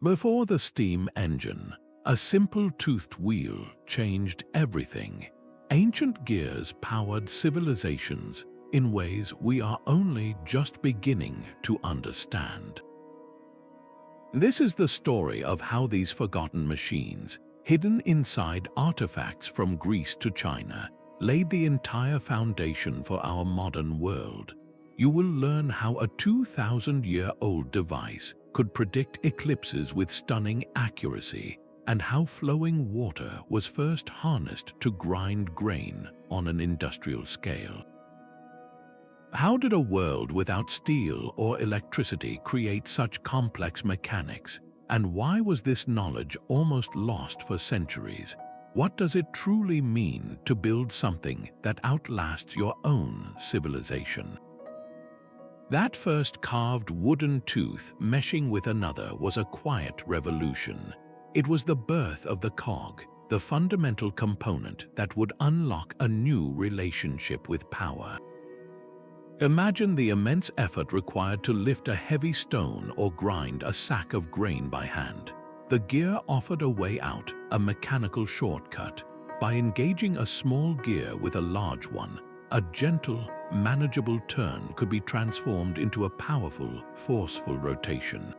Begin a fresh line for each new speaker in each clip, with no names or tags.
Before the steam engine, a simple toothed wheel changed everything. Ancient gears powered civilizations in ways we are only just beginning to understand. This is the story of how these forgotten machines, hidden inside artifacts from Greece to China, laid the entire foundation for our modern world. You will learn how a 2,000-year-old device could predict eclipses with stunning accuracy, and how flowing water was first harnessed to grind grain on an industrial scale. How did a world without steel or electricity create such complex mechanics? And why was this knowledge almost lost for centuries? What does it truly mean to build something that outlasts your own civilization? That first carved wooden tooth meshing with another was a quiet revolution. It was the birth of the cog, the fundamental component that would unlock a new relationship with power. Imagine the immense effort required to lift a heavy stone or grind a sack of grain by hand. The gear offered a way out, a mechanical shortcut. By engaging a small gear with a large one, a gentle, manageable turn could be transformed into a powerful, forceful rotation.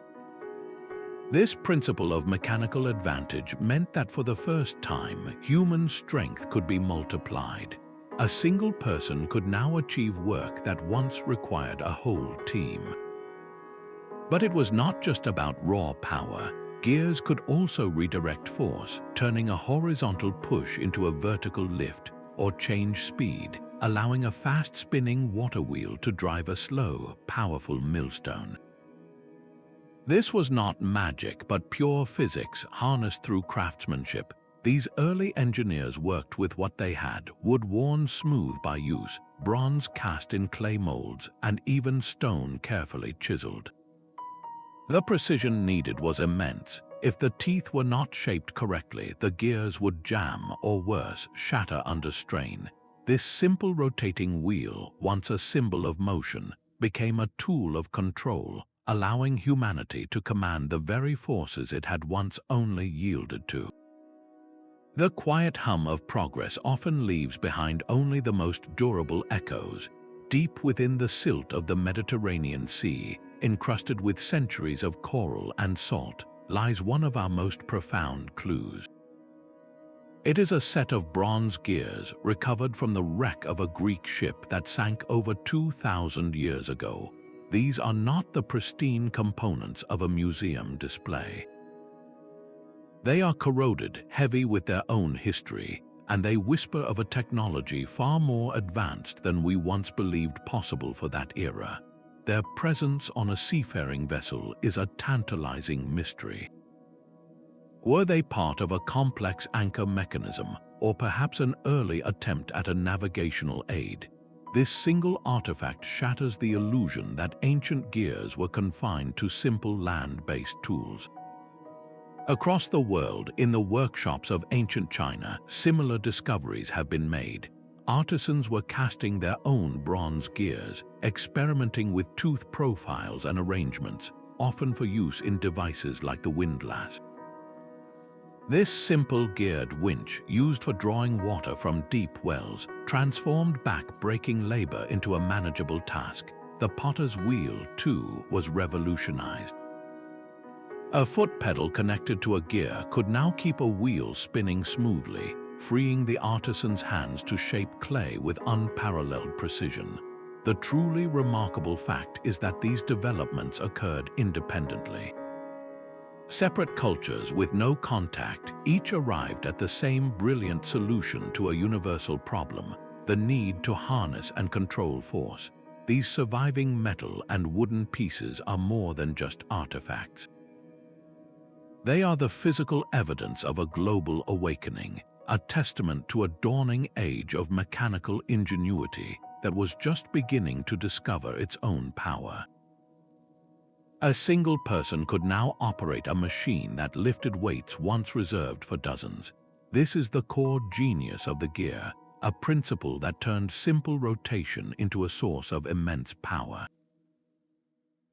This principle of mechanical advantage meant that for the first time, human strength could be multiplied. A single person could now achieve work that once required a whole team. But it was not just about raw power. Gears could also redirect force, turning a horizontal push into a vertical lift, or change speed, allowing a fast-spinning water wheel to drive a slow, powerful millstone. This was not magic, but pure physics harnessed through craftsmanship. These early engineers worked with what they had: wood worn smooth by use, bronze cast in clay molds, and even stone carefully chiseled. The precision needed was immense. If the teeth were not shaped correctly, the gears would jam or worse, shatter under strain. This simple rotating wheel, once a symbol of motion, became a tool of control, allowing humanity to command the very forces it had once only yielded to. The quiet hum of progress often leaves behind only the most durable echoes. Deep within the silt of the Mediterranean Sea, encrusted with centuries of coral and salt, lies one of our most profound clues. It is a set of bronze gears recovered from the wreck of a Greek ship that sank over 2,000 years ago. These are not the pristine components of a museum display. They are corroded, heavy with their own history, and they whisper of a technology far more advanced than we once believed possible for that era. Their presence on a seafaring vessel is a tantalizing mystery. Were they part of a complex anchor mechanism, or perhaps an early attempt at a navigational aid? This single artifact shatters the illusion that ancient gears were confined to simple land-based tools. Across the world, in the workshops of ancient China, similar discoveries have been made. Artisans were casting their own bronze gears, experimenting with tooth profiles and arrangements, often for use in devices like the windlass. This simple geared winch, used for drawing water from deep wells, transformed back-breaking labor into a manageable task. The potter's wheel, too, was revolutionized. A foot pedal connected to a gear could now keep a wheel spinning smoothly, freeing the artisan's hands to shape clay with unparalleled precision. The truly remarkable fact is that these developments occurred independently. Separate cultures with no contact, each arrived at the same brilliant solution to a universal problem: the need to harness and control force. These surviving metal and wooden pieces are more than just artifacts. They are the physical evidence of a global awakening, a testament to a dawning age of mechanical ingenuity that was just beginning to discover its own power. A single person could now operate a machine that lifted weights once reserved for dozens. This is the core genius of the gear, a principle that turned simple rotation into a source of immense power.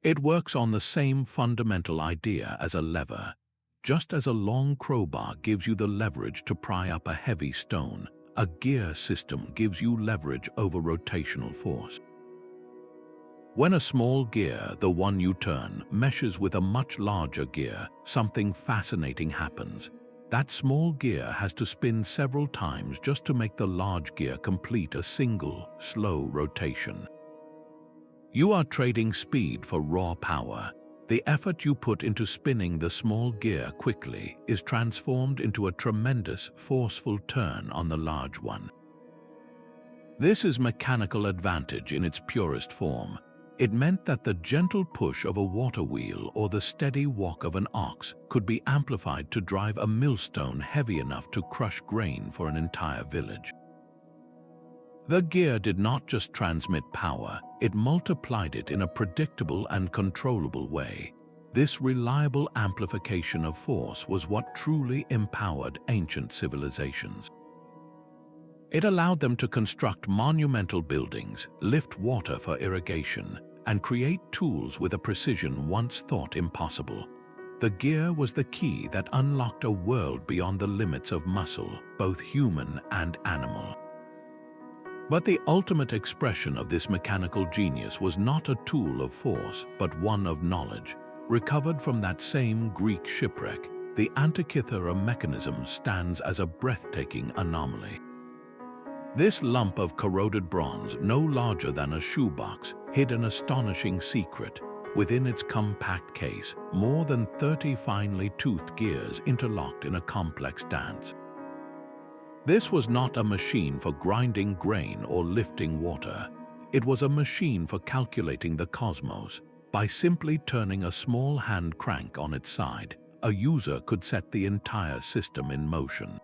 It works on the same fundamental idea as a lever. Just as a long crowbar gives you the leverage to pry up a heavy stone, a gear system gives you leverage over rotational force. When a small gear, the one you turn, meshes with a much larger gear, something fascinating happens. That small gear has to spin several times just to make the large gear complete a single, slow rotation. You are trading speed for raw power. The effort you put into spinning the small gear quickly is transformed into a tremendous, forceful turn on the large one. This is mechanical advantage in its purest form. It meant that the gentle push of a water wheel or the steady walk of an ox could be amplified to drive a millstone heavy enough to crush grain for an entire village. The gear did not just transmit power, it multiplied it in a predictable and controllable way. This reliable amplification of force was what truly empowered ancient civilizations. It allowed them to construct monumental buildings, lift water for irrigation, and create tools with a precision once thought impossible. The gear was the key that unlocked a world beyond the limits of muscle, both human and animal. But the ultimate expression of this mechanical genius was not a tool of force, but one of knowledge. Recovered from that same Greek shipwreck, the Antikythera Mechanism stands as a breathtaking anomaly. This lump of corroded bronze, no larger than a shoebox, hid an astonishing secret. Within its compact case, more than 30 finely toothed gears interlocked in a complex dance. This was not a machine for grinding grain or lifting water. It was a machine for calculating the cosmos. By simply turning a small hand crank on its side, a user could set the entire system in motion.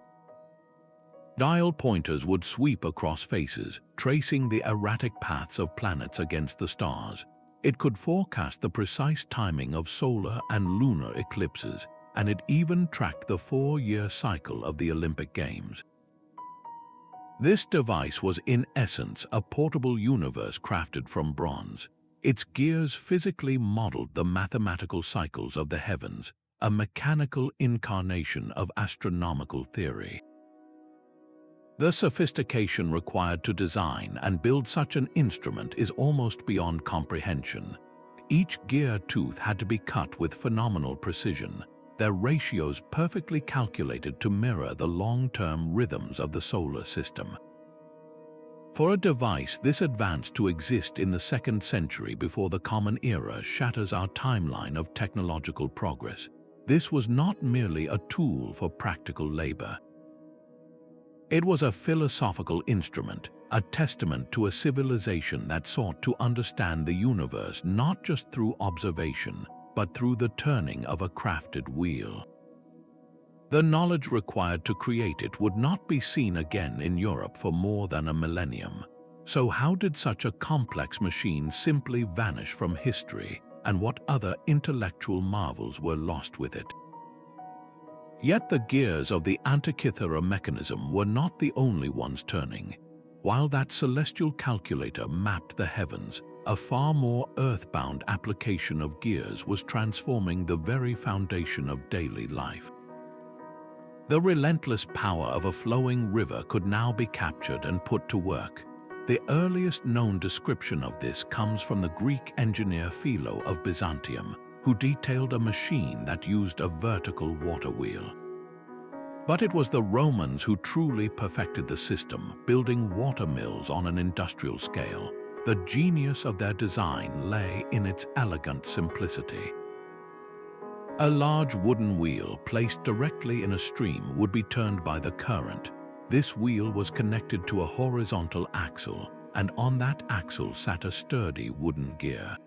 Dial pointers would sweep across faces, tracing the erratic paths of planets against the stars. It could forecast the precise timing of solar and lunar eclipses, and it even tracked the 4-year cycle of the Olympic Games. This device was in essence a portable universe crafted from bronze. Its gears physically modeled the mathematical cycles of the heavens, a mechanical incarnation of astronomical theory. The sophistication required to design and build such an instrument is almost beyond comprehension. Each gear tooth had to be cut with phenomenal precision, their ratios perfectly calculated to mirror the long-term rhythms of the solar system. For a device this advanced to exist in the 2nd century before the Common Era shatters our timeline of technological progress, this was not merely a tool for practical labor. It was a philosophical instrument, a testament to a civilization that sought to understand the universe not just through observation, but through the turning of a crafted wheel. The knowledge required to create it would not be seen again in Europe for more than a millennium. So how did such a complex machine simply vanish from history, and what other intellectual marvels were lost with it? Yet the gears of the Antikythera Mechanism were not the only ones turning. While that celestial calculator mapped the heavens, a far more earthbound application of gears was transforming the very foundation of daily life. The relentless power of a flowing river could now be captured and put to work. The earliest known description of this comes from the Greek engineer Philo of Byzantium, who detailed a machine that used a vertical water wheel. But it was the Romans who truly perfected the system, building water mills on an industrial scale. The genius of their design lay in its elegant simplicity. A large wooden wheel placed directly in a stream would be turned by the current. This wheel was connected to a horizontal axle, and on that axle sat a sturdy wooden gear.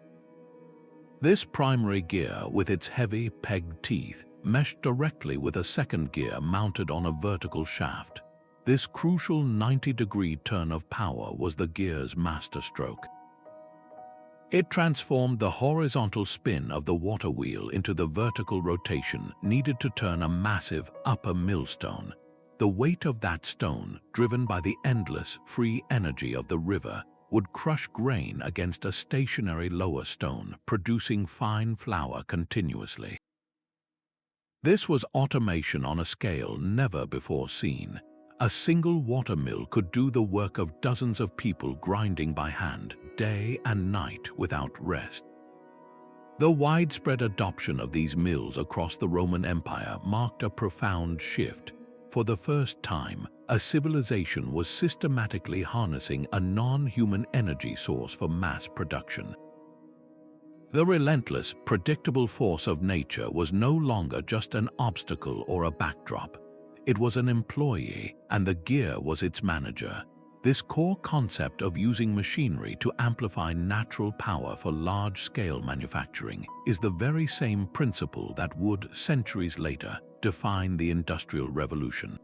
This primary gear, with its heavy pegged teeth, meshed directly with a second gear mounted on a vertical shaft. This crucial 90-degree turn of power was the gear's masterstroke. It transformed the horizontal spin of the water wheel into the vertical rotation needed to turn a massive upper millstone. The weight of that stone, driven by the endless, free energy of the river, would crush grain against a stationary lower stone, producing fine flour continuously. This was automation on a scale never before seen. A single water mill could do the work of dozens of people grinding by hand, day and night without rest. The widespread adoption of these mills across the Roman Empire marked a profound shift. For the first time, a civilization was systematically harnessing a non-human energy source for mass production. The relentless, predictable force of nature was no longer just an obstacle or a backdrop. It was an employee, and the gear was its manager. This core concept of using machinery to amplify natural power for large-scale manufacturing is the very same principle that would, centuries later, define the Industrial Revolution.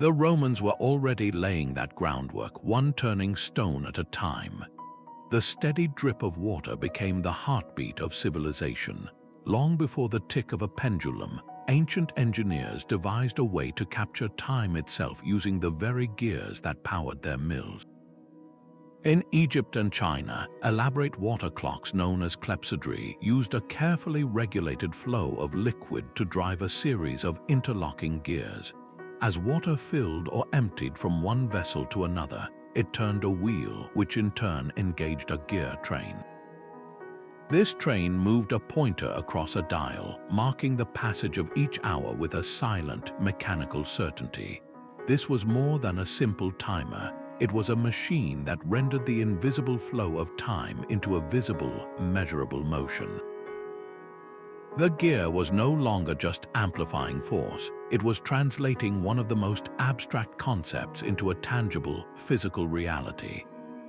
The Romans were already laying that groundwork, one turning stone at a time. The steady drip of water became the heartbeat of civilization. Long before the tick of a pendulum, ancient engineers devised a way to capture time itself using the very gears that powered their mills. In Egypt and China, elaborate water clocks known as clepsydry used a carefully regulated flow of liquid to drive a series of interlocking gears. As water filled or emptied from one vessel to another, it turned a wheel, which in turn engaged a gear train. This train moved a pointer across a dial, marking the passage of each hour with a silent, mechanical certainty. This was more than a simple timer. It was a machine that rendered the invisible flow of time into a visible, measurable motion. The gear was no longer just amplifying force. It was translating one of the most abstract concepts into a tangible, physical reality.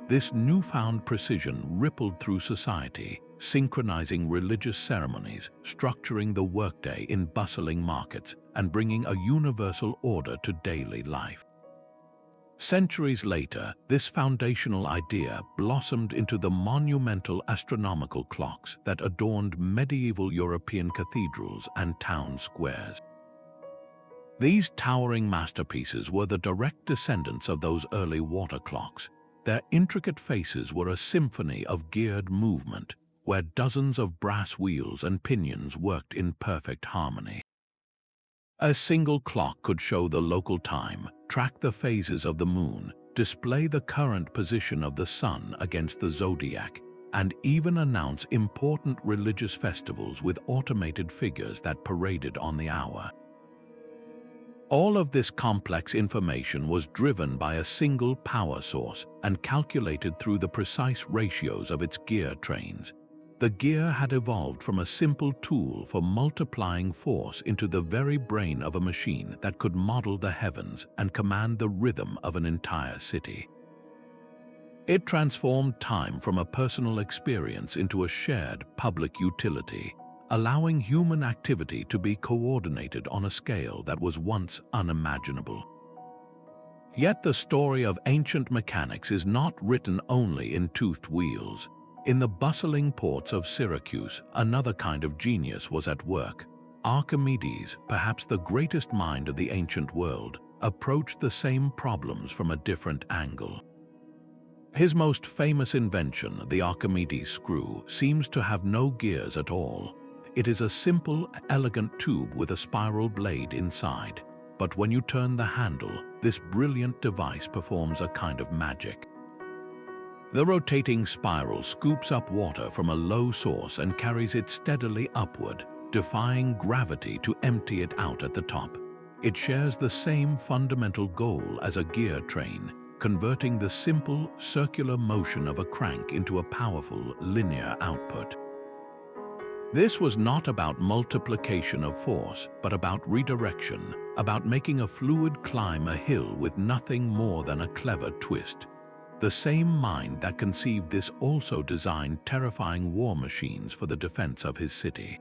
This newfound precision rippled through society, synchronizing religious ceremonies, structuring the workday in bustling markets, and bringing a universal order to daily life. Centuries later, this foundational idea blossomed into the monumental astronomical clocks that adorned medieval European cathedrals and town squares. These towering masterpieces were the direct descendants of those early water clocks. Their intricate faces were a symphony of geared movement, where dozens of brass wheels and pinions worked in perfect harmony. A single clock could show the local time, track the phases of the moon, display the current position of the sun against the zodiac, and even announce important religious festivals with automated figures that paraded on the hour. All of this complex information was driven by a single power source and calculated through the precise ratios of its gear trains. The gear had evolved from a simple tool for multiplying force into the very brain of a machine that could model the heavens and command the rhythm of an entire city. It transformed time from a personal experience into a shared public utility, allowing human activity to be coordinated on a scale that was once unimaginable. Yet the story of ancient mechanics is not written only in toothed wheels. In the bustling ports of Syracuse, another kind of genius was at work. Archimedes, perhaps the greatest mind of the ancient world, approached the same problems from a different angle. His most famous invention, the Archimedes screw, seems to have no gears at all. It is a simple, elegant tube with a spiral blade inside. But when you turn the handle, this brilliant device performs a kind of magic. The rotating spiral scoops up water from a low source and carries it steadily upward, defying gravity to empty it out at the top. It shares the same fundamental goal as a gear train, converting the simple, circular motion of a crank into a powerful, linear output. This was not about multiplication of force, but about redirection, about making a fluid climb a hill with nothing more than a clever twist. The same mind that conceived this also designed terrifying war machines for the defense of his city.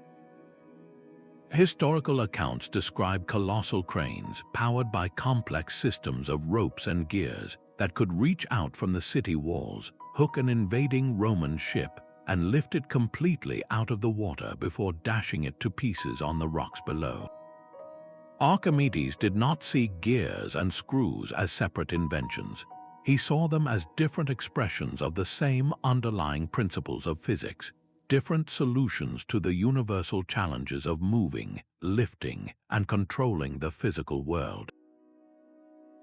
Historical accounts describe colossal cranes powered by complex systems of ropes and gears that could reach out from the city walls, hook an invading Roman ship, and lift it completely out of the water before dashing it to pieces on the rocks below. Archimedes did not see gears and screws as separate inventions. He saw them as different expressions of the same underlying principles of physics, different solutions to the universal challenges of moving, lifting, and controlling the physical world.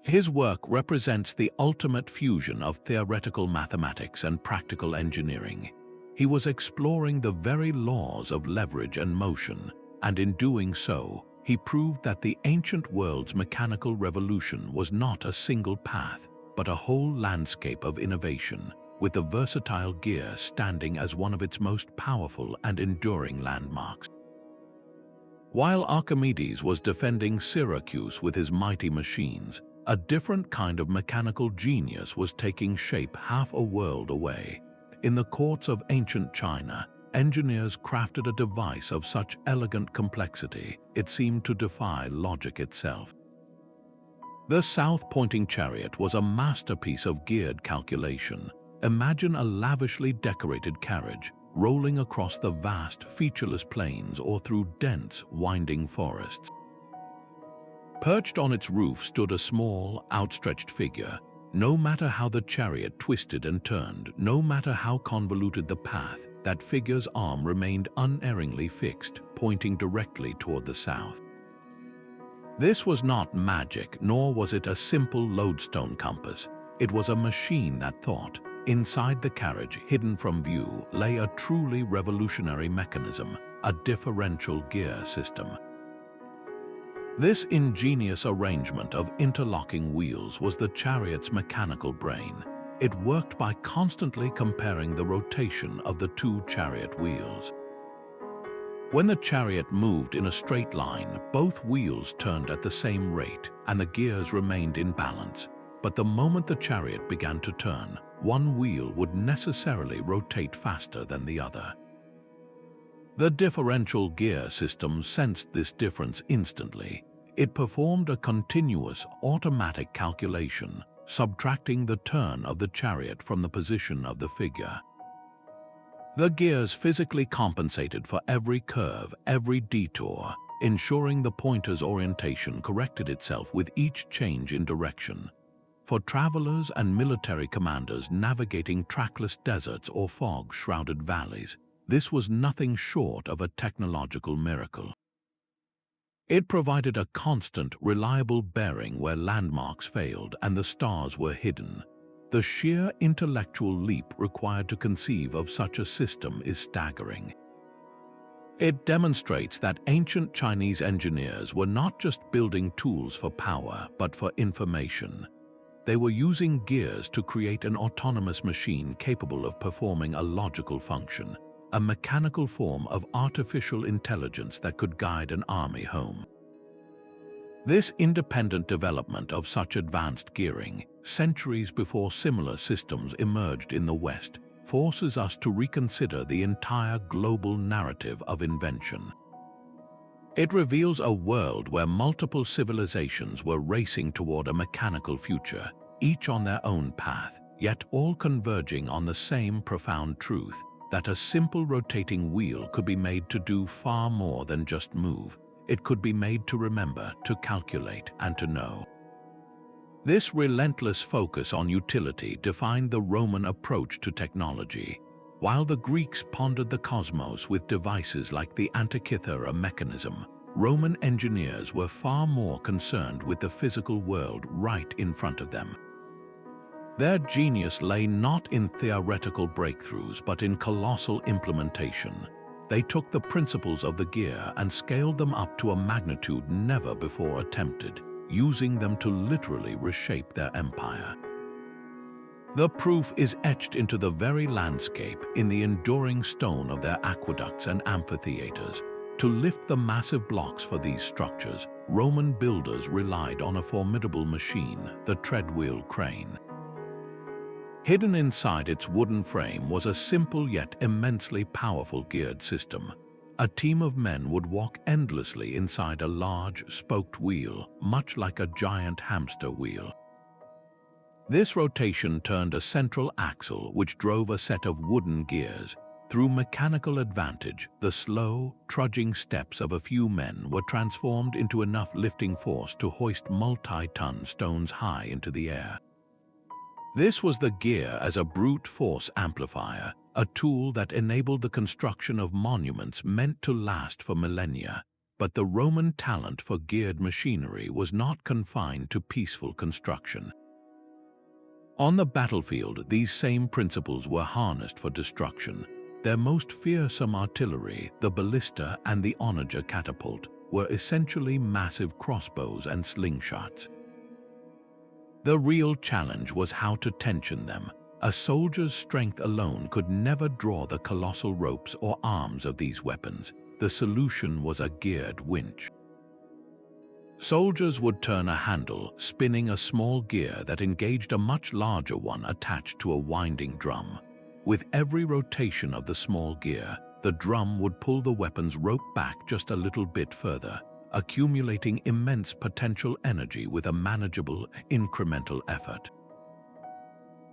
His work represents the ultimate fusion of theoretical mathematics and practical engineering. He was exploring the very laws of leverage and motion, and in doing so, he proved that the ancient world's mechanical revolution was not a single path, but a whole landscape of innovation, with the versatile gear standing as one of its most powerful and enduring landmarks. While Archimedes was defending Syracuse with his mighty machines, a different kind of mechanical genius was taking shape half a world away. In the courts of ancient China, engineers crafted a device of such elegant complexity it seemed to defy logic itself. The south-pointing chariot was a masterpiece of geared calculation. Imagine a lavishly decorated carriage rolling across the vast, featureless plains or through dense, winding forests. Perched on its roof stood a small, outstretched figure. No matter how the chariot twisted and turned, no matter how convoluted the path, that figure's arm remained unerringly fixed, pointing directly toward the south. This was not magic, nor was it a simple lodestone compass. It was a machine that thought. Inside the carriage, hidden from view, lay a truly revolutionary mechanism, a differential gear system. This ingenious arrangement of interlocking wheels was the chariot's mechanical brain. It worked by constantly comparing the rotation of the two chariot wheels. When the chariot moved in a straight line, both wheels turned at the same rate and the gears remained in balance. But the moment the chariot began to turn, one wheel would necessarily rotate faster than the other. The differential gear system sensed this difference instantly. It performed a continuous, automatic calculation, subtracting the turn of the chariot from the position of the figure. The gears physically compensated for every curve, every detour, ensuring the pointer's orientation corrected itself with each change in direction. For travelers and military commanders navigating trackless deserts or fog-shrouded valleys, this was nothing short of a technological miracle. It provided a constant, reliable bearing where landmarks failed and the stars were hidden. The sheer intellectual leap required to conceive of such a system is staggering. It demonstrates that ancient Chinese engineers were not just building tools for power, but for information. They were using gears to create an autonomous machine capable of performing a logical function, a mechanical form of artificial intelligence that could guide an army home. This independent development of such advanced gearing, centuries before similar systems emerged in the West, forces us to reconsider the entire global narrative of invention. It reveals a world where multiple civilizations were racing toward a mechanical future, each on their own path, yet all converging on the same profound truth, that a simple rotating wheel could be made to do far more than just move. It could be made to remember, to calculate, and to know. This relentless focus on utility defined the Roman approach to technology. While the Greeks pondered the cosmos with devices like the Antikythera Mechanism, Roman engineers were far more concerned with the physical world right in front of them. Their genius lay not in theoretical breakthroughs but in colossal implementation. They took the principles of the gear and scaled them up to a magnitude never before attempted, using them to literally reshape their empire. The proof is etched into the very landscape in the enduring stone of their aqueducts and amphitheaters. To lift the massive blocks for these structures, Roman builders relied on a formidable machine, the treadwheel crane. Hidden inside its wooden frame was a simple yet immensely powerful geared system. A team of men would walk endlessly inside a large, spoked wheel, much like a giant hamster wheel. This rotation turned a central axle which drove a set of wooden gears. Through mechanical advantage, the slow, trudging steps of a few men were transformed into enough lifting force to hoist multi-ton stones high into the air. This was the gear as a brute force amplifier, a tool that enabled the construction of monuments meant to last for millennia. But the Roman talent for geared machinery was not confined to peaceful construction. On the battlefield, these same principles were harnessed for destruction. Their most fearsome artillery, the ballista and the onager catapult, were essentially massive crossbows and slingshots. The real challenge was how to tension them. A soldier's strength alone could never draw the colossal ropes or arms of these weapons. The solution was a geared winch. Soldiers would turn a handle, spinning a small gear that engaged a much larger one attached to a winding drum. With every rotation of the small gear, the drum would pull the weapon's rope back just a little bit further, accumulating immense potential energy with a manageable, incremental effort.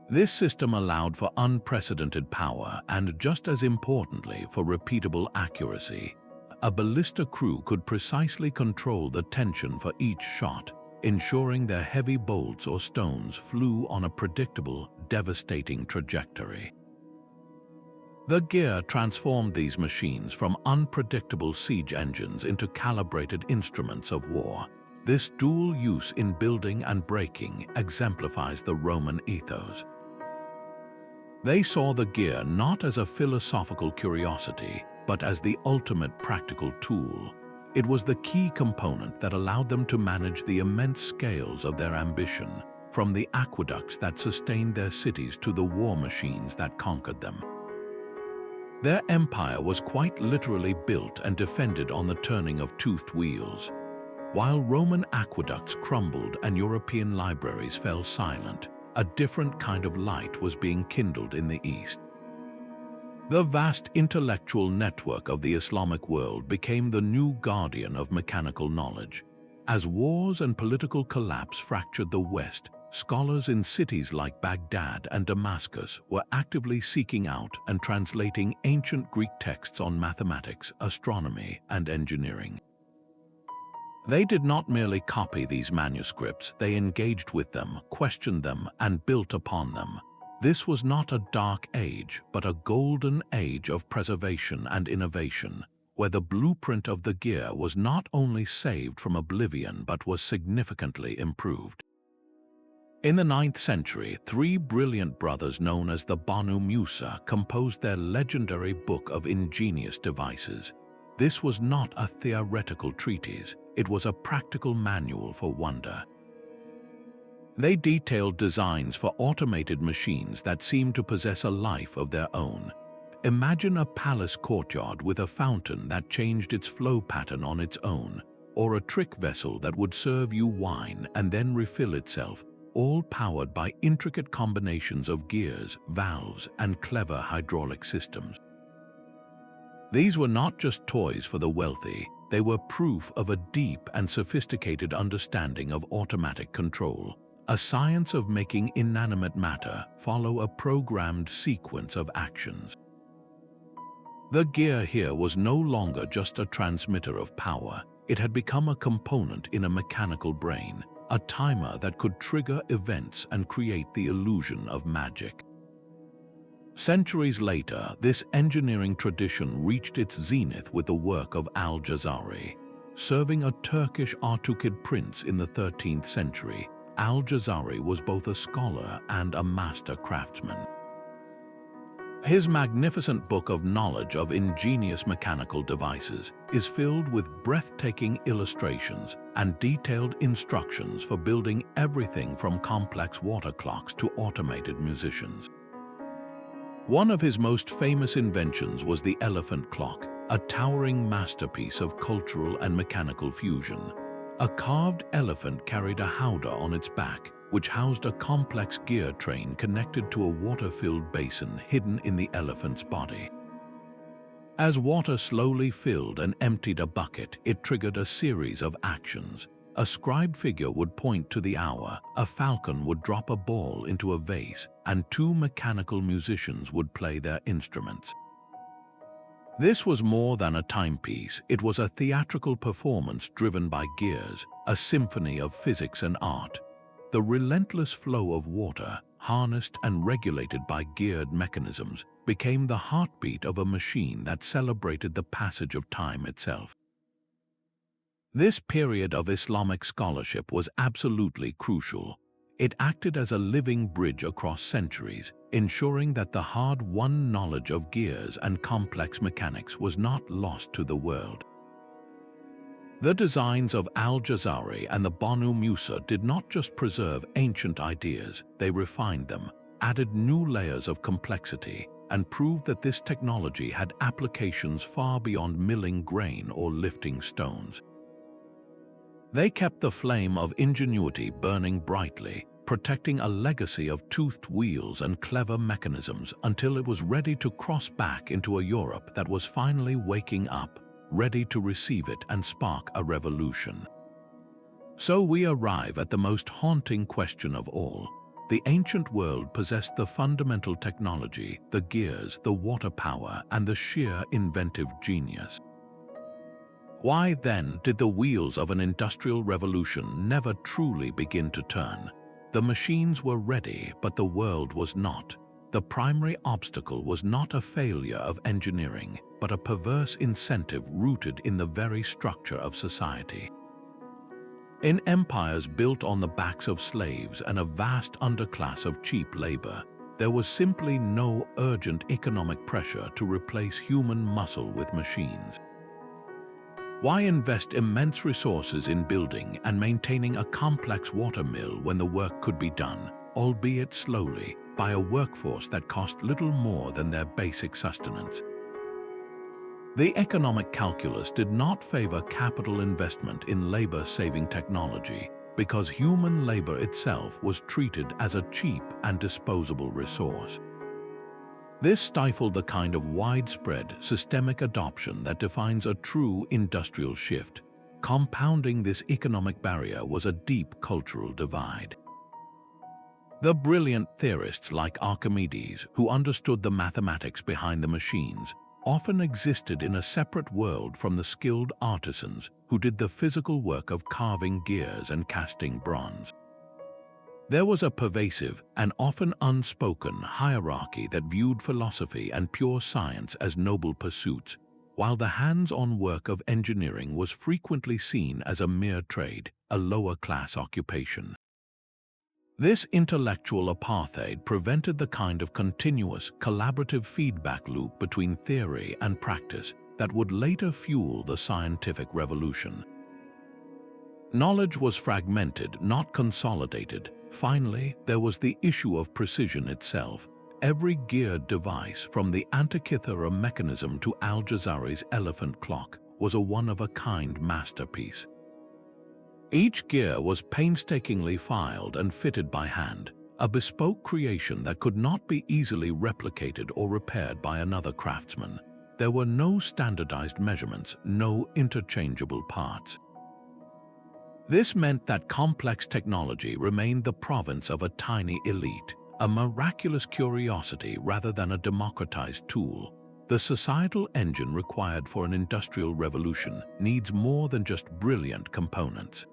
This system allowed for unprecedented power and, just as importantly, for repeatable accuracy. A ballista crew could precisely control the tension for each shot, ensuring their heavy bolts or stones flew on a predictable, devastating trajectory. The gear transformed these machines from unpredictable siege engines into calibrated instruments of war. This dual use in building and breaking exemplifies the Roman ethos. They saw the gear not as a philosophical curiosity, but as the ultimate practical tool. It was the key component that allowed them to manage the immense scales of their ambition, from the aqueducts that sustained their cities to the war machines that conquered them. Their empire was quite literally built and defended on the turning of toothed wheels. While Roman aqueducts crumbled and European libraries fell silent, a different kind of light was being kindled in the East. The vast intellectual network of the Islamic world became the new guardian of mechanical knowledge. As wars and political collapse fractured the West, scholars in cities like Baghdad and Damascus were actively seeking out and translating ancient Greek texts on mathematics, astronomy, and engineering. They did not merely copy these manuscripts, they engaged with them, questioned them, and built upon them. This was not a dark age, but a golden age of preservation and innovation, where the blueprint of the gear was not only saved from oblivion but was significantly improved. In the 9th century, three brilliant brothers known as the Banu Musa composed their legendary book of ingenious devices. This was not a theoretical treatise, it was a practical manual for wonder. They detailed designs for automated machines that seemed to possess a life of their own. Imagine a palace courtyard with a fountain that changed its flow pattern on its own, or a trick vessel that would serve you wine and then refill itself, all powered by intricate combinations of gears, valves, and clever hydraulic systems. These were not just toys for the wealthy, they were proof of a deep and sophisticated understanding of automatic control, a science of making inanimate matter follow a programmed sequence of actions. The gear here was no longer just a transmitter of power, it had become a component in a mechanical brain, a timer that could trigger events and create the illusion of magic. Centuries later, this engineering tradition reached its zenith with the work of Al-Jazari. Serving a Turkish Artukid prince in the 13th century, Al-Jazari was both a scholar and a master craftsman. His magnificent book of knowledge of ingenious mechanical devices is filled with breathtaking illustrations and detailed instructions for building everything from complex water clocks to automated musicians. One of his most famous inventions was the elephant clock, a towering masterpiece of cultural and mechanical fusion. A carved elephant carried a howdah on its back, which housed a complex gear train connected to a water-filled basin hidden in the elephant's body. As water slowly filled and emptied a bucket, it triggered a series of actions. A scribe figure would point to the hour, a falcon would drop a ball into a vase, and two mechanical musicians would play their instruments. This was more than a timepiece, it was a theatrical performance driven by gears, a symphony of physics and art. The relentless flow of water, harnessed and regulated by geared mechanisms, became the heartbeat of a machine that celebrated the passage of time itself. This period of Islamic scholarship was absolutely crucial. It acted as a living bridge across centuries, ensuring that the hard-won knowledge of gears and complex mechanics was not lost to the world. The designs of Al-Jazari and the Banu Musa did not just preserve ancient ideas, they refined them, added new layers of complexity, and proved that this technology had applications far beyond milling grain or lifting stones. They kept the flame of ingenuity burning brightly, protecting a legacy of toothed wheels and clever mechanisms until it was ready to cross back into a Europe that was finally waking up, ready to receive it and spark a revolution. So we arrive at the most haunting question of all. The ancient world possessed the fundamental technology, the gears, the water power, and the sheer inventive genius. Why then did the wheels of an industrial revolution never truly begin to turn? The machines were ready, but the world was not. The primary obstacle was not a failure of engineering, but a perverse incentive rooted in the very structure of society. In empires built on the backs of slaves and a vast underclass of cheap labor, there was simply no urgent economic pressure to replace human muscle with machines. Why invest immense resources in building and maintaining a complex water mill when the work could be done, albeit slowly, by a workforce that cost little more than their basic sustenance? The economic calculus did not favor capital investment in labor-saving technology because human labor itself was treated as a cheap and disposable resource. This stifled the kind of widespread, systemic adoption that defines a true industrial shift. Compounding this economic barrier was a deep cultural divide. The brilliant theorists like Archimedes, who understood the mathematics behind the machines, often existed in a separate world from the skilled artisans who did the physical work of carving gears and casting bronze. There was a pervasive and often unspoken hierarchy that viewed philosophy and pure science as noble pursuits, while the hands-on work of engineering was frequently seen as a mere trade, a lower-class occupation. This intellectual apartheid prevented the kind of continuous, collaborative feedback loop between theory and practice that would later fuel the scientific revolution. Knowledge was fragmented, not consolidated. Finally, there was the issue of precision itself. Every geared device, from the Antikythera Mechanism to Al-Jazari's elephant clock, was a one-of-a-kind masterpiece. Each gear was painstakingly filed and fitted by hand, a bespoke creation that could not be easily replicated or repaired by another craftsman. There were no standardized measurements, no interchangeable parts. This meant that complex technology remained the province of a tiny elite, a miraculous curiosity rather than a democratized tool. The societal engine required for an industrial revolution needs more than just brilliant components.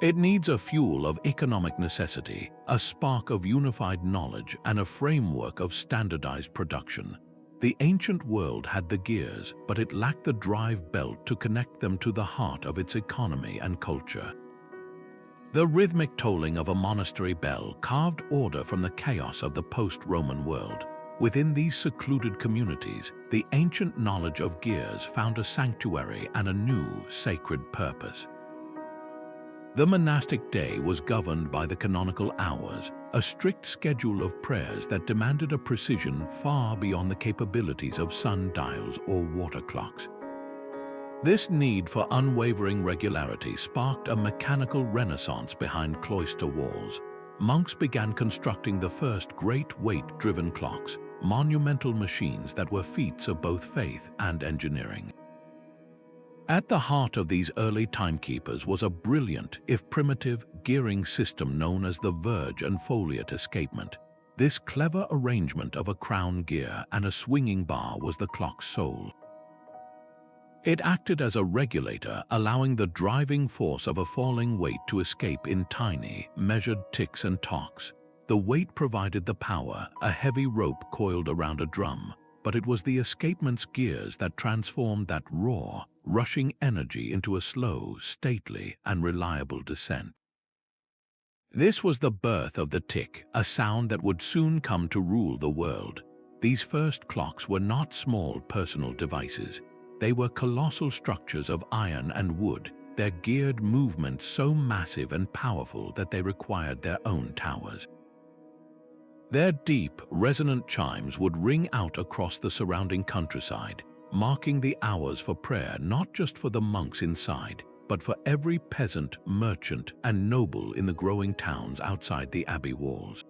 It needs a fuel of economic necessity, a spark of unified knowledge, and a framework of standardized production. The ancient world had the gears, but it lacked the drive belt to connect them to the heart of its economy and culture. The rhythmic tolling of a monastery bell carved order from the chaos of the post-Roman world. Within these secluded communities, the ancient knowledge of gears found a sanctuary and a new, sacred purpose. The monastic day was governed by the canonical hours, a strict schedule of prayers that demanded a precision far beyond the capabilities of sundials or water clocks. This need for unwavering regularity sparked a mechanical renaissance behind cloister walls. Monks began constructing the first great weight-driven clocks, monumental machines that were feats of both faith and engineering. At the heart of these early timekeepers was a brilliant, if primitive, gearing system known as the verge and foliot escapement. This clever arrangement of a crown gear and a swinging bar was the clock's soul. It acted as a regulator, allowing the driving force of a falling weight to escape in tiny, measured ticks and tocks. The weight provided the power, a heavy rope coiled around a drum, but it was the escapement's gears that transformed that raw, rushing energy into a slow, stately, and reliable descent. This was the birth of the tick, a sound that would soon come to rule the world. These first clocks were not small personal devices. They were colossal structures of iron and wood, their geared movements so massive and powerful that they required their own towers. Their deep, resonant chimes would ring out across the surrounding countryside, marking the hours for prayer not just for the monks inside, but for every peasant, merchant, and noble in the growing towns outside the abbey walls.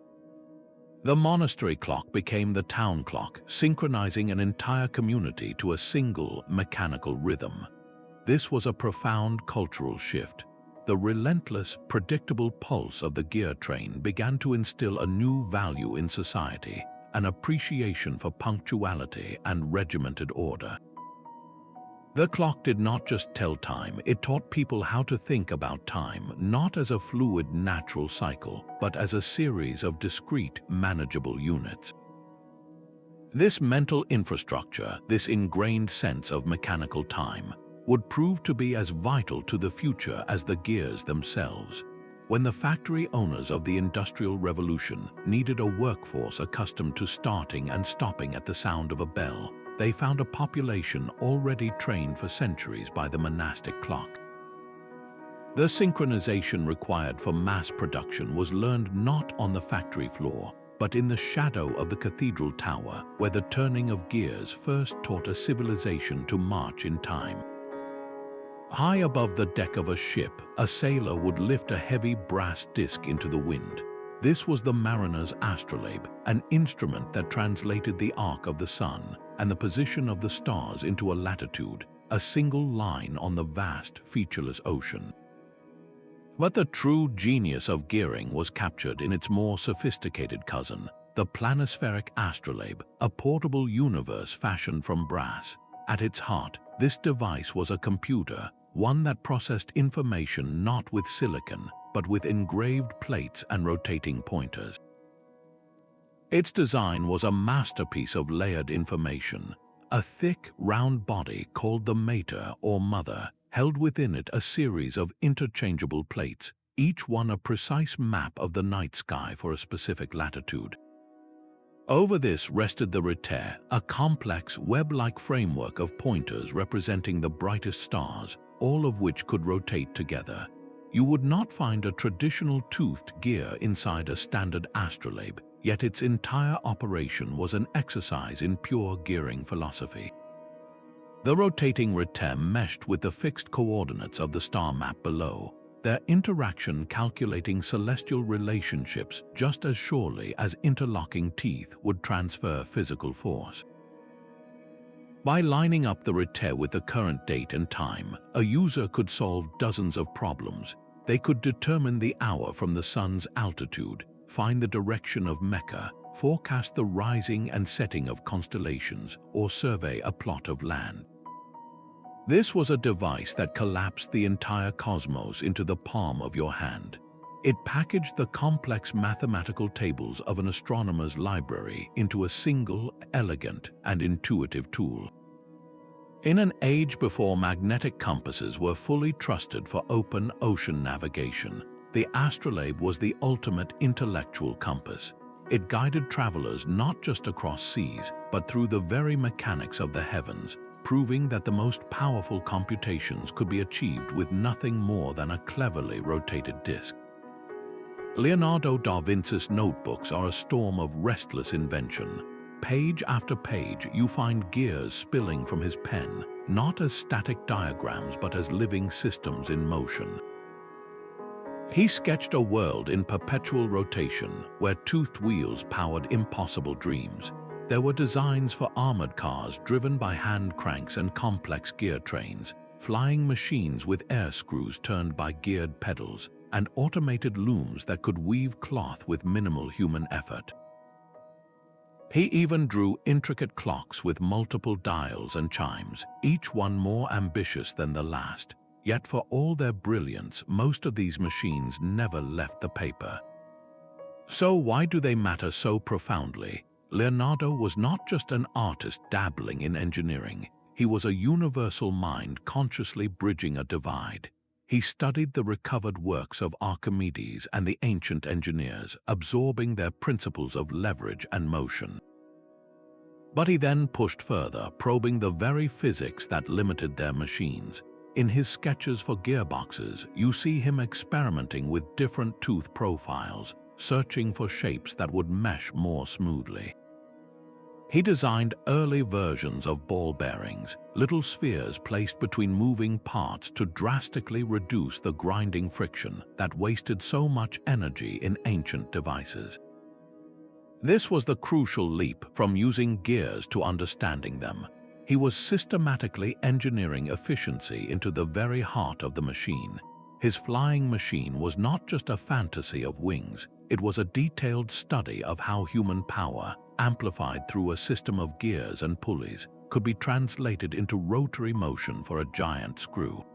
The monastery clock became the town clock, synchronizing an entire community to a single, mechanical rhythm. This was a profound cultural shift. The relentless, predictable pulse of the gear train began to instill a new value in society, an appreciation for punctuality and regimented order. The clock did not just tell time, it taught people how to think about time, not as a fluid natural cycle, but as a series of discrete, manageable units. This mental infrastructure, this ingrained sense of mechanical time, would prove to be as vital to the future as the gears themselves. When the factory owners of the Industrial Revolution needed a workforce accustomed to starting and stopping at the sound of a bell, they found a population already trained for centuries by the monastic clock. The synchronization required for mass production was learned not on the factory floor, but in the shadow of the cathedral tower, where the turning of gears first taught a civilization to march in time. High above the deck of a ship, a sailor would lift a heavy brass disc into the wind. This was the mariner's Astrolabe, an instrument that translated the arc of the sun and the position of the stars into a latitude, a single line on the vast, featureless ocean. But the true genius of gearing was captured in its more sophisticated cousin, the planispheric Astrolabe, a portable universe fashioned from brass. At its heart, this device was a computer, one that processed information not with silicon, but with engraved plates and rotating pointers. Its design was a masterpiece of layered information. A thick, round body called the mater or mother held within it a series of interchangeable plates, each one a precise map of the night sky for a specific latitude. Over this rested the reter, a complex web-like framework of pointers representing the brightest stars, all of which could rotate together. You would not find a traditional toothed gear inside a standard astrolabe, yet its entire operation was an exercise in pure gearing philosophy. The rotating reter meshed with the fixed coordinates of the star map below, their interaction calculating celestial relationships just as surely as interlocking teeth would transfer physical force. By lining up the reter with the current date and time, a user could solve dozens of problems. They could determine the hour from the sun's altitude, find the direction of Mecca, forecast the rising and setting of constellations, or survey a plot of land. This was a device that collapsed the entire cosmos into the palm of your hand. It packaged the complex mathematical tables of an astronomer's library into a single, elegant, and intuitive tool. In an age before magnetic compasses were fully trusted for open ocean navigation, the astrolabe was the ultimate intellectual compass. It guided travelers not just across seas, but through the very mechanics of the heavens, proving that the most powerful computations could be achieved with nothing more than a cleverly rotated disk. Leonardo da Vinci's notebooks are a storm of restless invention. Page after page, you find gears spilling from his pen, not as static diagrams but as living systems in motion. He sketched a world in perpetual rotation, where toothed wheels powered impossible dreams. There were designs for armored cars driven by hand cranks and complex gear trains, flying machines with air screws turned by geared pedals, and automated looms that could weave cloth with minimal human effort. He even drew intricate clocks with multiple dials and chimes, each one more ambitious than the last. Yet for all their brilliance, most of these machines never left the paper. So why do they matter so profoundly? Leonardo was not just an artist dabbling in engineering. He was a universal mind consciously bridging a divide. He studied the recovered works of Archimedes and the ancient engineers, absorbing their principles of leverage and motion. But he then pushed further, probing the very physics that limited their machines. In his sketches for gearboxes, you see him experimenting with different tooth profiles, searching for shapes that would mesh more smoothly. He designed early versions of ball bearings, little spheres placed between moving parts to drastically reduce the grinding friction that wasted so much energy in ancient devices. This was the crucial leap from using gears to understanding them. He was systematically engineering efficiency into the very heart of the machine. His flying machine was not just a fantasy of wings, it was a detailed study of how human power, amplified through a system of gears and pulleys, could be translated into rotary motion for a giant screw.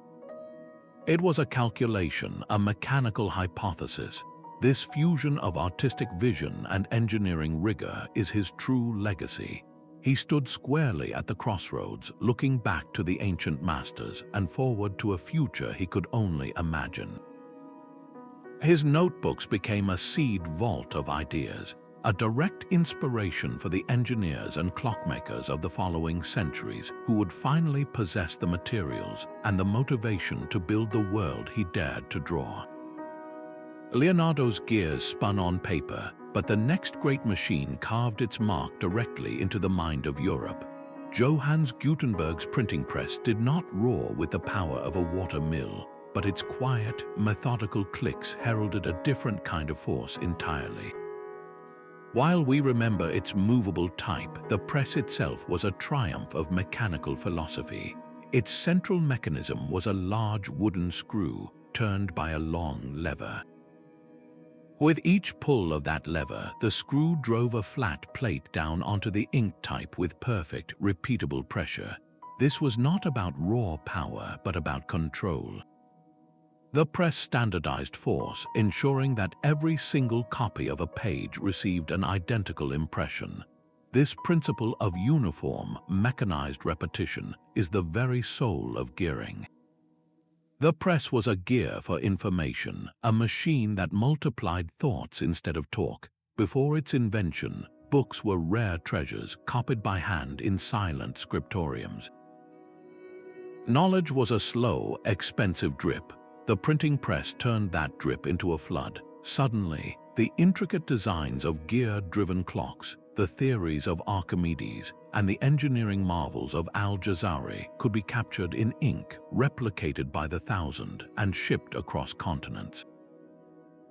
It was a calculation, a mechanical hypothesis. This fusion of artistic vision and engineering rigor is his true legacy. He stood squarely at the crossroads, looking back to the ancient masters and forward to a future he could only imagine. His notebooks became a seed vault of ideas, a direct inspiration for the engineers and clockmakers of the following centuries who would finally possess the materials and the motivation to build the world he dared to draw. Leonardo's gears spun on paper, but the next great machine carved its mark directly into the mind of Europe. Johannes Gutenberg's printing press did not roar with the power of a water mill, but its quiet, methodical clicks heralded a different kind of force entirely. While we remember its movable type, the press itself was a triumph of mechanical philosophy. Its central mechanism was a large wooden screw turned by a long lever. With each pull of that lever, the screw drove a flat plate down onto the ink type with perfect, repeatable pressure. This was not about raw power, but about control. The press standardized force, ensuring that every single copy of a page received an identical impression. This principle of uniform, mechanized repetition is the very soul of gearing. The press was a gear for information, a machine that multiplied thoughts instead of talk. Before its invention, books were rare treasures copied by hand in silent scriptoriums. Knowledge was a slow, expensive drip. The printing press turned that drip into a flood. Suddenly, the intricate designs of gear-driven clocks, the theories of Archimedes, and the engineering marvels of Al-Jazari could be captured in ink, replicated by the thousand, and shipped across continents.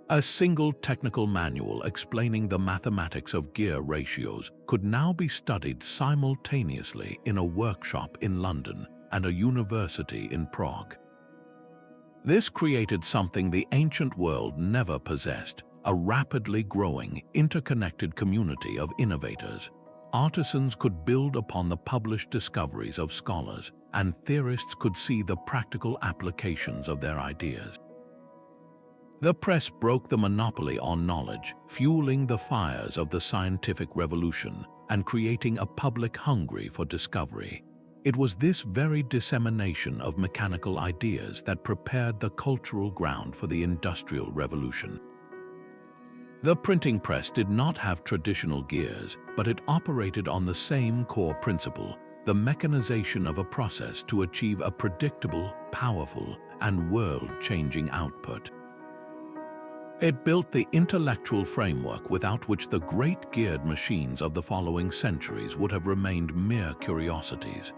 A single technical manual explaining the mathematics of gear ratios could now be studied simultaneously in a workshop in London and a university in Prague. This created something the ancient world never possessed, a rapidly growing, interconnected community of innovators. Artisans could build upon the published discoveries of scholars, and theorists could see the practical applications of their ideas. The press broke the monopoly on knowledge, fueling the fires of the scientific revolution and creating a public hungry for discovery. It was this very dissemination of mechanical ideas that prepared the cultural ground for the Industrial Revolution. The printing press did not have traditional gears, but it operated on the same core principle, the mechanization of a process to achieve a predictable, powerful, and world-changing output. It built the intellectual framework without which the great geared machines of the following centuries would have remained mere curiosities.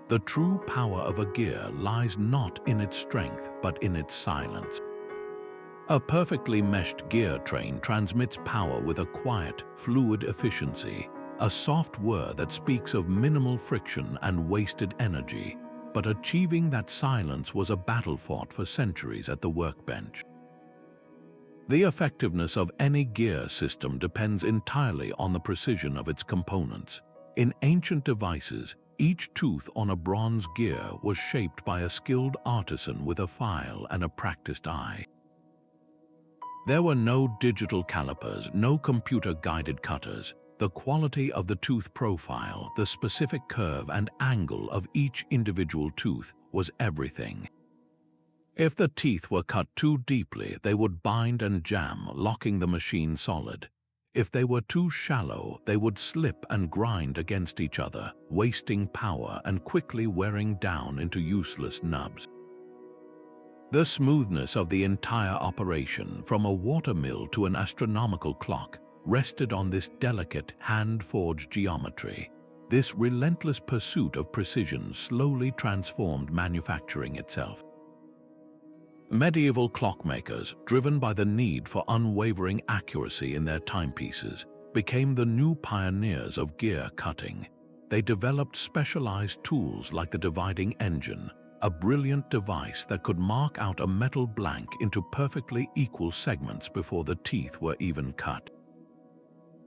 The true power of a gear lies not in its strength, but in its silence. A perfectly meshed gear train transmits power with a quiet, fluid efficiency, a soft whir that speaks of minimal friction and wasted energy, but achieving that silence was a battle fought for centuries at the workbench. The effectiveness of any gear system depends entirely on the precision of its components. In ancient devices, each tooth on a bronze gear was shaped by a skilled artisan with a file and a practiced eye. There were no digital calipers, no computer-guided cutters. The quality of the tooth profile, the specific curve and angle of each individual tooth was everything. If the teeth were cut too deeply, they would bind and jam, locking the machine solid. If they were too shallow, they would slip and grind against each other, wasting power and quickly wearing down into useless nubs. The smoothness of the entire operation, from a watermill to an astronomical clock, rested on this delicate, hand-forged geometry. This relentless pursuit of precision slowly transformed manufacturing itself. Medieval clockmakers, driven by the need for unwavering accuracy in their timepieces, became the new pioneers of gear cutting. They developed specialized tools like the dividing engine, a brilliant device that could mark out a metal blank into perfectly equal segments before the teeth were even cut.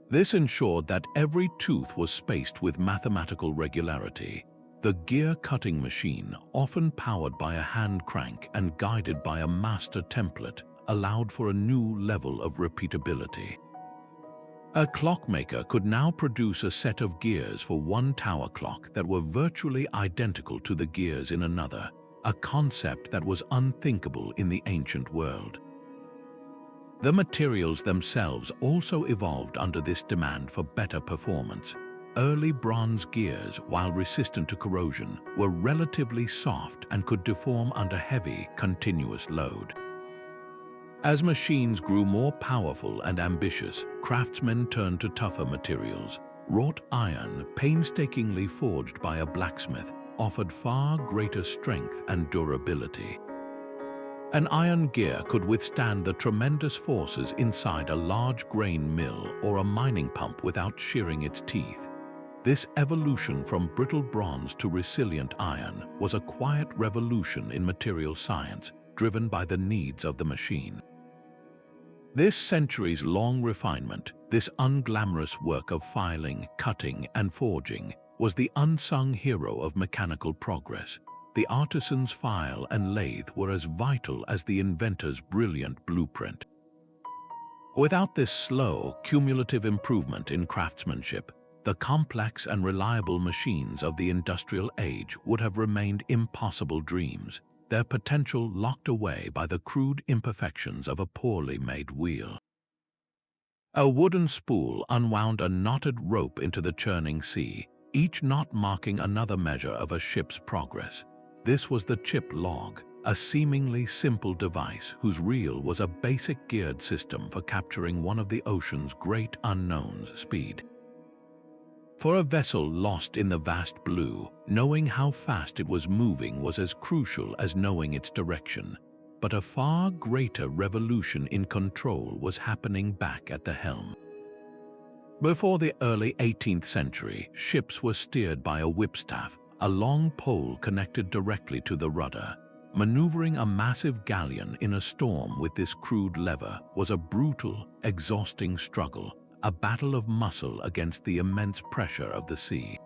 This ensured that every tooth was spaced with mathematical regularity. The gear-cutting machine, often powered by a hand crank and guided by a master template, allowed for a new level of repeatability. A clockmaker could now produce a set of gears for one tower clock that were virtually identical to the gears in another, a concept that was unthinkable in the ancient world. The materials themselves also evolved under this demand for better performance. Early bronze gears, while resistant to corrosion, were relatively soft and could deform under heavy, continuous load. As machines grew more powerful and ambitious, craftsmen turned to tougher materials. Wrought iron, painstakingly forged by a blacksmith, offered far greater strength and durability. An iron gear could withstand the tremendous forces inside a large grain mill or a mining pump without shearing its teeth. This evolution from brittle bronze to resilient iron was a quiet revolution in material science, driven by the needs of the machine. This centuries-long refinement, this unglamorous work of filing, cutting, and forging, was the unsung hero of mechanical progress. The artisan's file and lathe were as vital as the inventor's brilliant blueprint. Without this slow, cumulative improvement in craftsmanship, the complex and reliable machines of the industrial age would have remained impossible dreams, their potential locked away by the crude imperfections of a poorly made wheel. A wooden spool unwound a knotted rope into the churning sea, each knot marking another measure of a ship's progress. This was the chip log, a seemingly simple device whose reel was a basic geared system for capturing one of the ocean's great unknowns, speed. For a vessel lost in the vast blue, knowing how fast it was moving was as crucial as knowing its direction. But a far greater revolution in control was happening back at the helm. Before the early 18th century, ships were steered by a whipstaff, a long pole connected directly to the rudder. Maneuvering a massive galleon in a storm with this crude lever was a brutal, exhausting struggle, a battle of muscle against the immense pressure of the sea.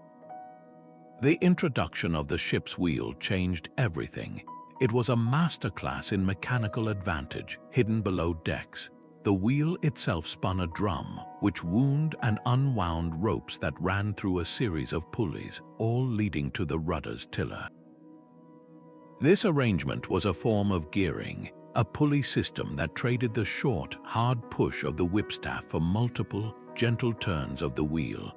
The introduction of the ship's wheel changed everything. It was a masterclass in mechanical advantage hidden below decks. The wheel itself spun a drum, which wound and unwound ropes that ran through a series of pulleys, all leading to the rudder's tiller. This arrangement was a form of gearing, a pulley system that traded the short, hard push of the whipstaff for multiple, gentle turns of the wheel.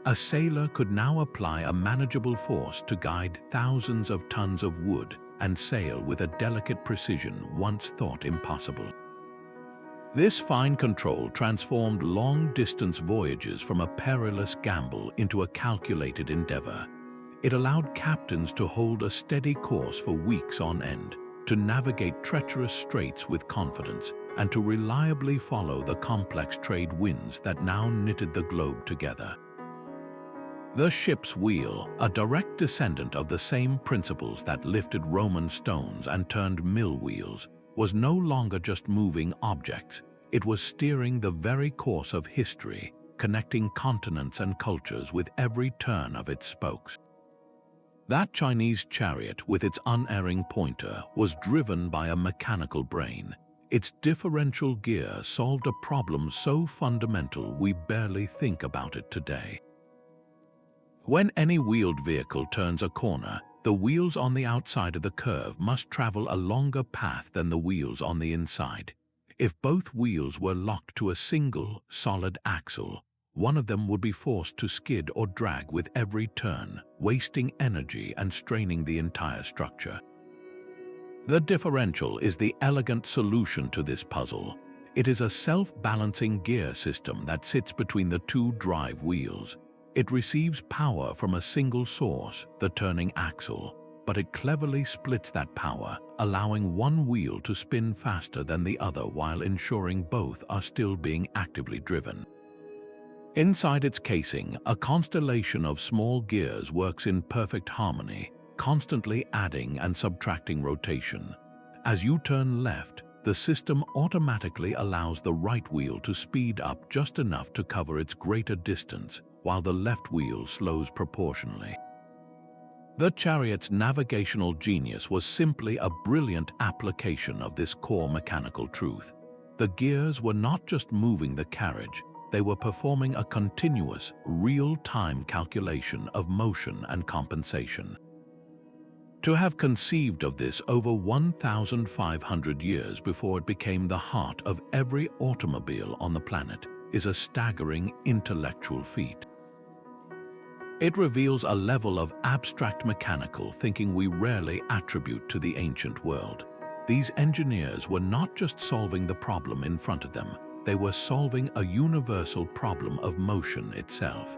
A sailor could now apply a manageable force to guide thousands of tons of wood and sail with a delicate precision once thought impossible. This fine control transformed long-distance voyages from a perilous gamble into a calculated endeavor. It allowed captains to hold a steady course for weeks on end, to navigate treacherous straits with confidence, and to reliably follow the complex trade winds that now knitted the globe together. The ship's wheel, a direct descendant of the same principles that lifted Roman stones and turned mill wheels, was no longer just moving objects. It was steering the very course of history, connecting continents and cultures with every turn of its spokes. That Chinese chariot with its unerring pointer was driven by a mechanical brain. Its differential gear solved a problem so fundamental we barely think about it today. When any wheeled vehicle turns a corner, the wheels on the outside of the curve must travel a longer path than the wheels on the inside. If both wheels were locked to a single, solid axle, one of them would be forced to skid or drag with every turn, wasting energy and straining the entire structure. The differential is the elegant solution to this puzzle. It is a self-balancing gear system that sits between the two drive wheels. It receives power from a single source, the turning axle, but it cleverly splits that power, allowing one wheel to spin faster than the other while ensuring both are still being actively driven. Inside its casing, a constellation of small gears works in perfect harmony, constantly adding and subtracting rotation. As you turn left, the system automatically allows the right wheel to speed up just enough to cover its greater distance, while the left wheel slows proportionally. The Chariot's navigational genius was simply a brilliant application of this core mechanical truth. The gears were not just moving the carriage, they were performing a continuous, real-time calculation of motion and compensation. To have conceived of this over 1,500 years before it became the heart of every automobile on the planet is a staggering intellectual feat. It reveals a level of abstract mechanical thinking we rarely attribute to the ancient world. These engineers were not just solving the problem in front of them, they were solving a universal problem of motion itself.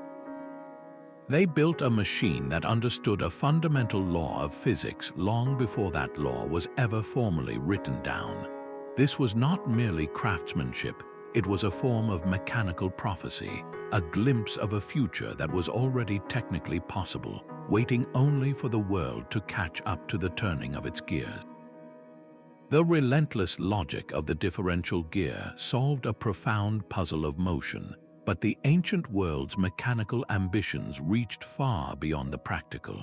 They built a machine that understood a fundamental law of physics long before that law was ever formally written down. This was not merely craftsmanship, it was a form of mechanical prophecy, a glimpse of a future that was already technically possible, waiting only for the world to catch up to the turning of its gears. The relentless logic of the differential gear solved a profound puzzle of motion, but the ancient world's mechanical ambitions reached far beyond the practical.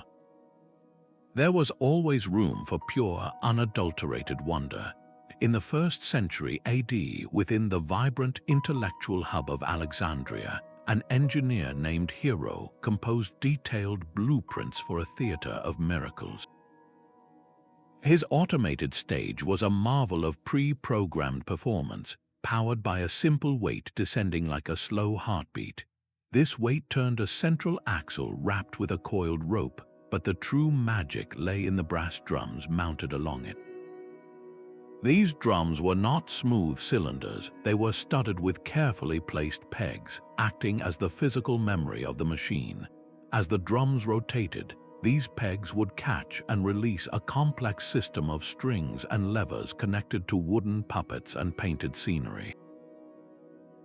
There was always room for pure, unadulterated wonder. In the 1st century AD, within the vibrant intellectual hub of Alexandria, an engineer named Hero composed detailed blueprints for a theater of miracles. His automated stage was a marvel of pre-programmed performance, powered by a simple weight descending like a slow heartbeat. This weight turned a central axle wrapped with a coiled rope, but the true magic lay in the brass drums mounted along it. These drums were not smooth cylinders, they were studded with carefully placed pegs, acting as the physical memory of the machine. As the drums rotated, these pegs would catch and release a complex system of strings and levers connected to wooden puppets and painted scenery.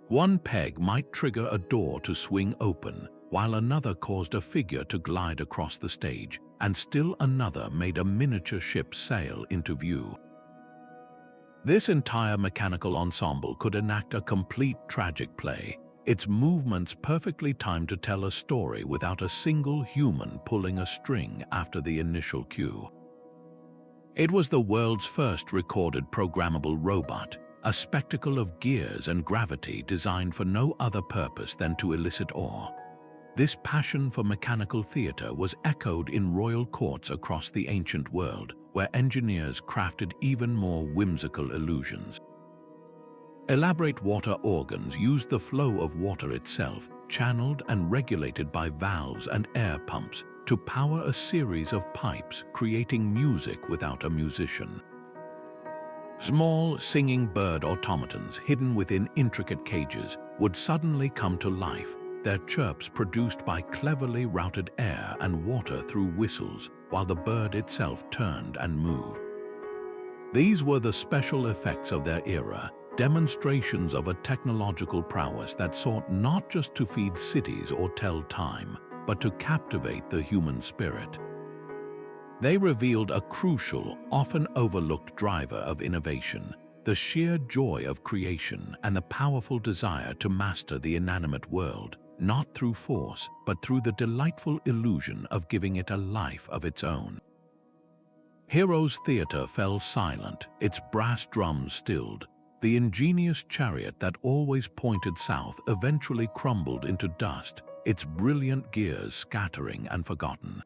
One peg might trigger a door to swing open, while another caused a figure to glide across the stage, and still another made a miniature ship sail into view. This entire mechanical ensemble could enact a complete tragic play, its movements perfectly timed to tell a story without a single human pulling a string after the initial cue. It was the world's first recorded programmable robot, a spectacle of gears and gravity designed for no other purpose than to elicit awe. This passion for mechanical theater was echoed in royal courts across the ancient world, where engineers crafted even more whimsical illusions. Elaborate water organs used the flow of water itself, channeled and regulated by valves and air pumps, to power a series of pipes, creating music without a musician. Small, singing bird automatons hidden within intricate cages would suddenly come to life, their chirps produced by cleverly routed air and water through whistles, while the bird itself turned and moved. These were the special effects of their era, demonstrations of a technological prowess that sought not just to feed cities or tell time, but to captivate the human spirit. They revealed a crucial, often overlooked driver of innovation, the sheer joy of creation and the powerful desire to master the inanimate world, not through force, but through the delightful illusion of giving it a life of its own. Hero's theater fell silent, its brass drums stilled. The ingenious chariot that always pointed south eventually crumbled into dust, its brilliant gears scattering and forgotten.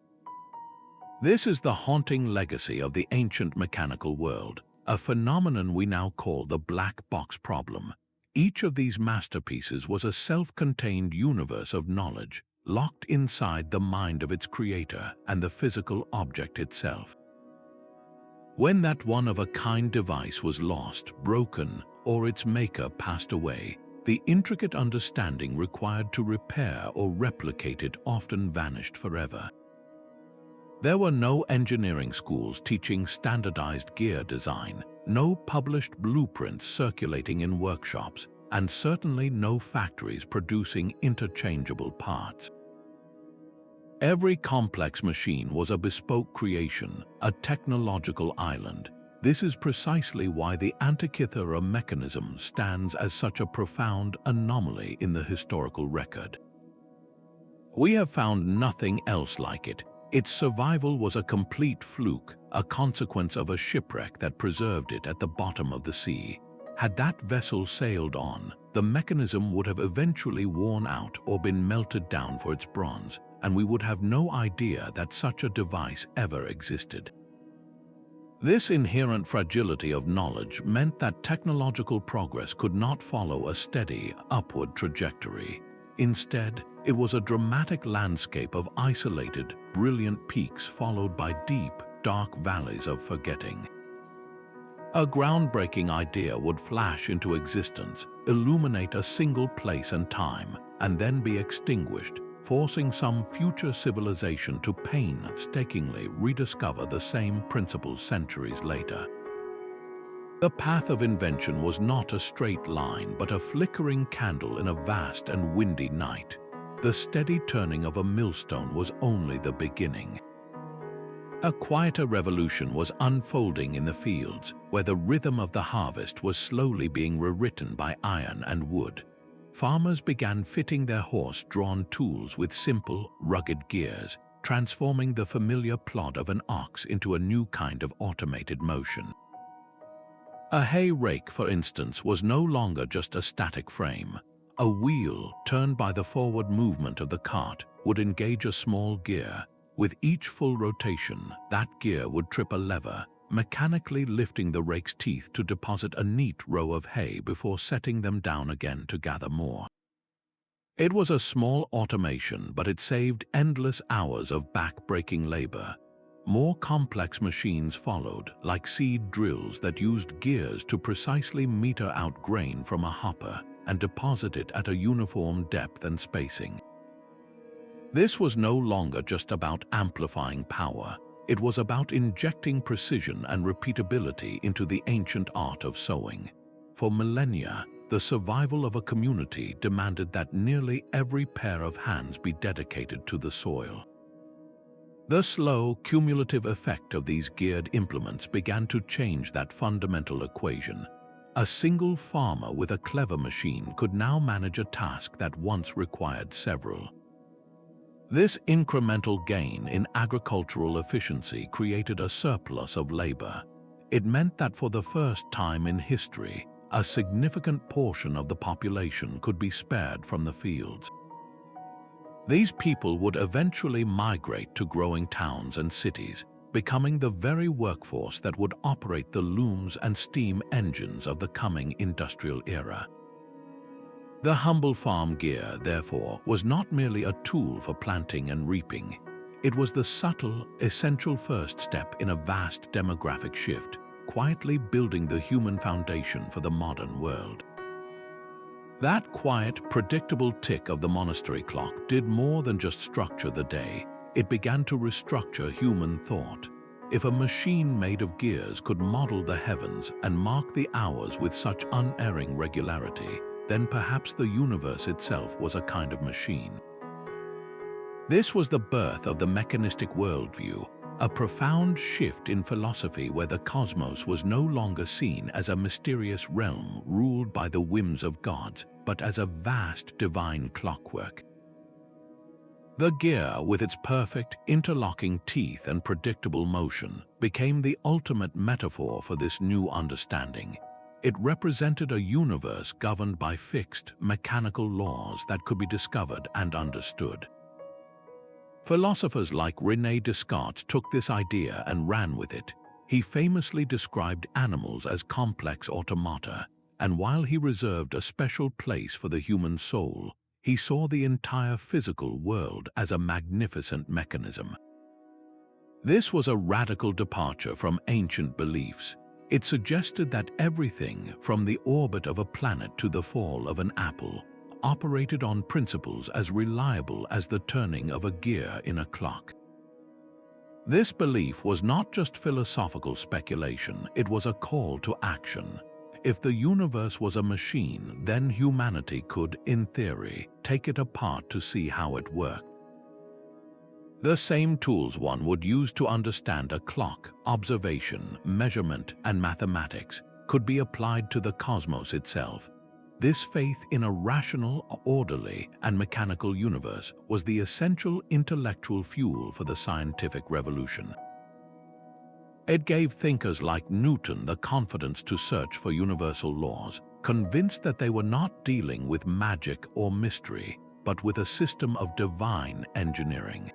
This is the haunting legacy of the ancient mechanical world, a phenomenon we now call the black box problem. Each of these masterpieces was a self-contained universe of knowledge, locked inside the mind of its creator and the physical object itself. When that one-of-a-kind device was lost, broken, or its maker passed away, the intricate understanding required to repair or replicate it often vanished forever. There were no engineering schools teaching standardized gear design, no published blueprints circulating in workshops, and certainly no factories producing interchangeable parts. Every complex machine was a bespoke creation, a technological island. This is precisely why the Antikythera Mechanism stands as such a profound anomaly in the historical record. We have found nothing else like it. Its survival was a complete fluke, a consequence of a shipwreck that preserved it at the bottom of the sea. Had that vessel sailed on, the mechanism would have eventually worn out or been melted down for its bronze, and we would have no idea that such a device ever existed. This inherent fragility of knowledge meant that technological progress could not follow a steady, upward trajectory. Instead, it was a dramatic landscape of isolated, brilliant peaks followed by deep, dark valleys of forgetting. A groundbreaking idea would flash into existence, illuminate a single place and time, and then be extinguished, forcing some future civilization to painstakingly rediscover the same principles centuries later. The path of invention was not a straight line, but a flickering candle in a vast and windy night. The steady turning of a millstone was only the beginning. A quieter revolution was unfolding in the fields, where the rhythm of the harvest was slowly being rewritten by iron and wood. Farmers began fitting their horse-drawn tools with simple, rugged gears, transforming the familiar plod of an ox into a new kind of automated motion. A hay rake, for instance, was no longer just a static frame. A wheel, turned by the forward movement of the cart, would engage a small gear. With each full rotation, that gear would trip a lever, mechanically lifting the rake's teeth to deposit a neat row of hay before setting them down again to gather more. It was a small automation, but it saved endless hours of back-breaking labor. More complex machines followed, like seed drills that used gears to precisely meter out grain from a hopper and deposit it at a uniform depth and spacing. This was no longer just about amplifying power. It was about injecting precision and repeatability into the ancient art of sowing. For millennia, the survival of a community demanded that nearly every pair of hands be dedicated to the soil. The slow, cumulative effect of these geared implements began to change that fundamental equation. A single farmer with a clever machine could now manage a task that once required several. This incremental gain in agricultural efficiency created a surplus of labor. It meant that for the first time in history, a significant portion of the population could be spared from the fields. These people would eventually migrate to growing towns and cities, becoming the very workforce that would operate the looms and steam engines of the coming industrial era. The humble farm gear, therefore, was not merely a tool for planting and reaping. It was the subtle, essential first step in a vast demographic shift, quietly building the human foundation for the modern world. That quiet, predictable tick of the monastery clock did more than just structure the day. It began to restructure human thought. If a machine made of gears could model the heavens and mark the hours with such unerring regularity, then perhaps the universe itself was a kind of machine. This was the birth of the Mechanistic Worldview, a profound shift in philosophy where the cosmos was no longer seen as a mysterious realm ruled by the whims of gods, but as a vast divine clockwork. The gear, with its perfect interlocking teeth and predictable motion, became the ultimate metaphor for this new understanding. It represented a universe governed by fixed, mechanical laws that could be discovered and understood. Philosophers like René Descartes took this idea and ran with it. He famously described animals as complex automata, and while he reserved a special place for the human soul, he saw the entire physical world as a magnificent mechanism. This was a radical departure from ancient beliefs. It suggested that everything, from the orbit of a planet to the fall of an apple, operated on principles as reliable as the turning of a gear in a clock. This belief was not just philosophical speculation, it was a call to action. If the universe was a machine, then humanity could, in theory, take it apart to see how it worked. The same tools one would use to understand a clock, observation, measurement, and mathematics could be applied to the cosmos itself. This faith in a rational, orderly, and mechanical universe was the essential intellectual fuel for the scientific revolution. It gave thinkers like Newton the confidence to search for universal laws, convinced that they were not dealing with magic or mystery, but with a system of divine engineering.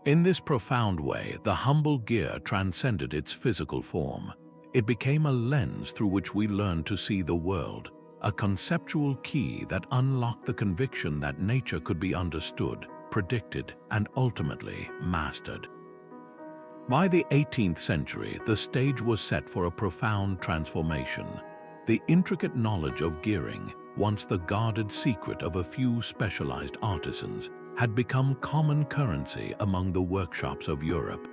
In this profound way, the humble gear transcended its physical form. It became a lens through which we learn to see the world, a conceptual key that unlocked the conviction that nature could be understood, predicted, and ultimately mastered. By the 18th century, the stage was set for a profound transformation. The intricate knowledge of gearing, once the guarded secret of a few specialized artisans, had become common currency among the workshops of Europe.